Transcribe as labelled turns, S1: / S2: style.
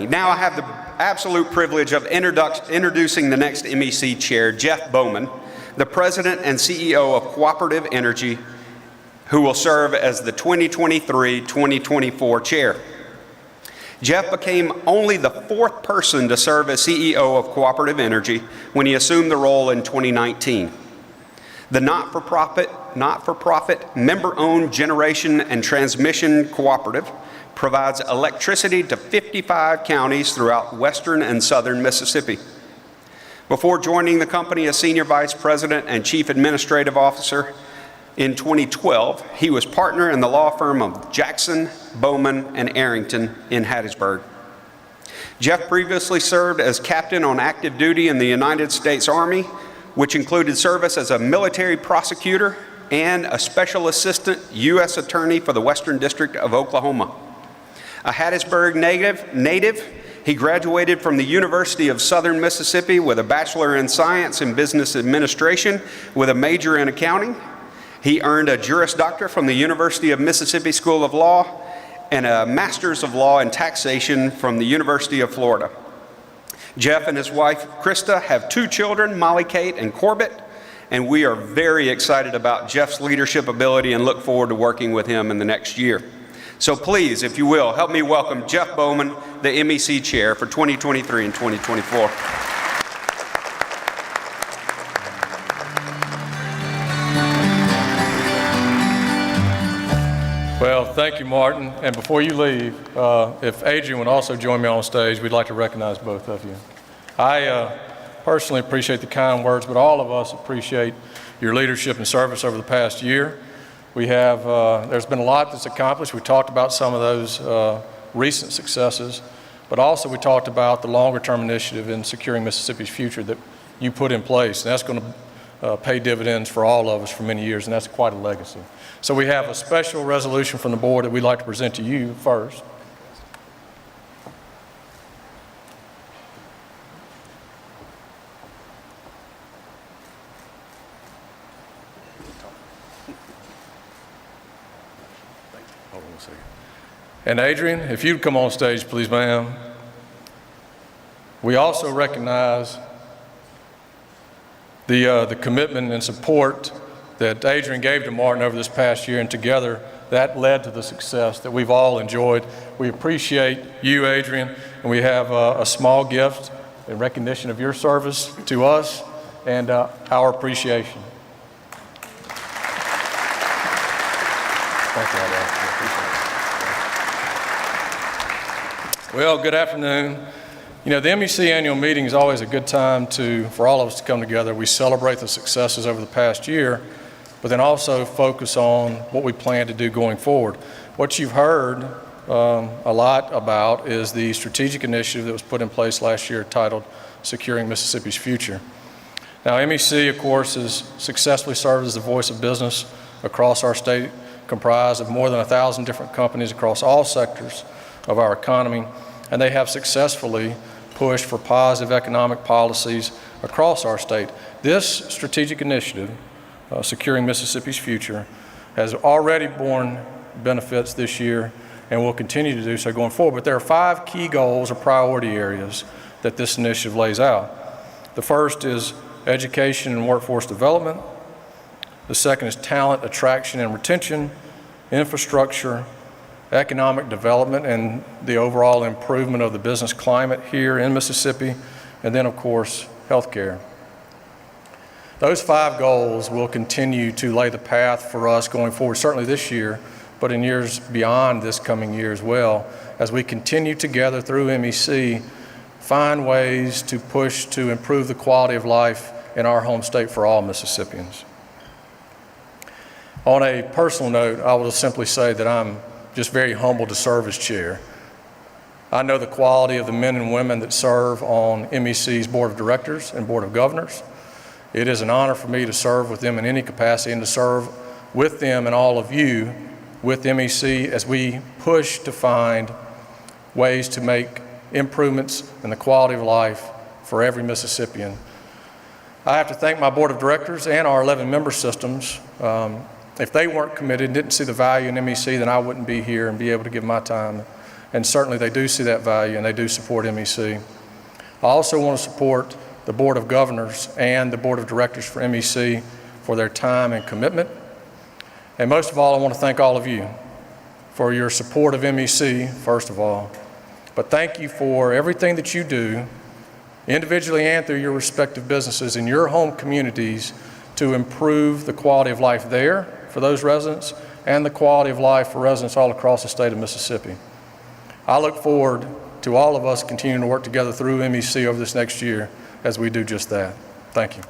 S1: me. Now I have the absolute privilege of introducing the next MEC chair, Jeff Bowman, the President and CEO of Cooperative Energy, who will serve as the 2023-2024 chair. Jeff became only the fourth person to serve as CEO of Cooperative Energy when he assumed the role in 2019. The not-for-profit, member-owned generation and transmission cooperative provides electricity to 55 counties throughout western and southern Mississippi. Before joining the company as Senior Vice President and Chief Administrative Officer in 2012, he was partner in the law firm of Jackson, Bowman, and Arrington in Hattiesburg. Jeff previously served as captain on active duty in the United States Army, which included service as a military prosecutor and a special assistant U.S. attorney for the Western District of Oklahoma. A Hattiesburg native, he graduated from the University of Southern Mississippi with a Bachelor in Science in Business Administration with a major in accounting. He earned a Juris Doctor from the University of Mississippi School of Law and a Master's of Law in Taxation from the University of Florida. Jeff and his wife, Krista, have two children, Molly Kate and Corbett, and we are very excited about Jeff's leadership ability and look forward to working with him in the next year. So please, if you will, help me welcome Jeff Bowman, the MEC Chair for 2023 and 2024.
S2: Well, thank you, Martin. And before you leave, if Adrian would also join me on stage, we'd like to recognize both of you. I personally appreciate the kind words, but all of us appreciate your leadership and service over the past year. We have, there's been a lot that's accomplished. We talked about some of those recent successes, but also we talked about the longer term initiative in securing Mississippi's future that you put in place. And that's going to pay dividends for all of us for many years, and that's quite a legacy. So we have a special resolution from the board that we'd like to present to you first. Hold on a second. And Adrian, if you'd come on stage, please, ma'am. We also recognize the commitment and support that Adrian gave to Martin over this past year, and together that led to the success that we've all enjoyed. We appreciate you, Adrian, and we have a small gift in recognition of your service to us and our appreciation. Thank you, Well, good afternoon. You know, the MEC annual meeting is always a good time for all of us to come together. We celebrate the successes over the past year, but then also focus on what we plan to do going forward. What you've heard a lot about is the strategic initiative that was put in place last year titled Securing Mississippi's Future. Now, MEC, of course, has successfully served as the voice of business across our state, comprised of more than 1,000 different companies across all sectors of our economy, and they have successfully pushed for positive economic policies across our state. This strategic initiative, Securing Mississippi's Future, has already borne benefits this year and will continue to do so going forward. But there are 5 key goals or priority areas that this initiative lays out. The first is education and workforce development. The second is talent attraction and retention, infrastructure, economic development, and the overall improvement of the business climate here in Mississippi, and then, of course, healthcare. Those 5 goals will continue to lay the path for us going forward, certainly this year, but in years beyond this coming year as well, as we continue together through MEC, find ways to push to improve the quality of life in our home state for all Mississippians. On a personal note, I will simply say that I'm just very humbled to serve as chair. I know the quality of the men and women that serve on MEC's Board of Directors and Board of Governors. It is an honor for me to serve with them in any capacity and to serve with them and all of you with MEC as we push to find ways to make improvements in the quality of life for every Mississippian. I have to thank my Board of Directors and our 11 member systems. If they weren't committed and didn't see the value in MEC, then I wouldn't be here and be able to give my time and certainly they do see that value and they do support MEC. I also want to support the Board of Governors and the Board of Directors for MEC for their time and commitment. And most of all, I want to thank all of you for your support of MEC, first of all. But thank you for everything that you do, individually and through your respective businesses in your home communities, to improve the quality of life there for those residents and the quality of life for residents all across the state of Mississippi. I look forward to all of us continuing to work together through MEC over this next year as we do just that. Thank you.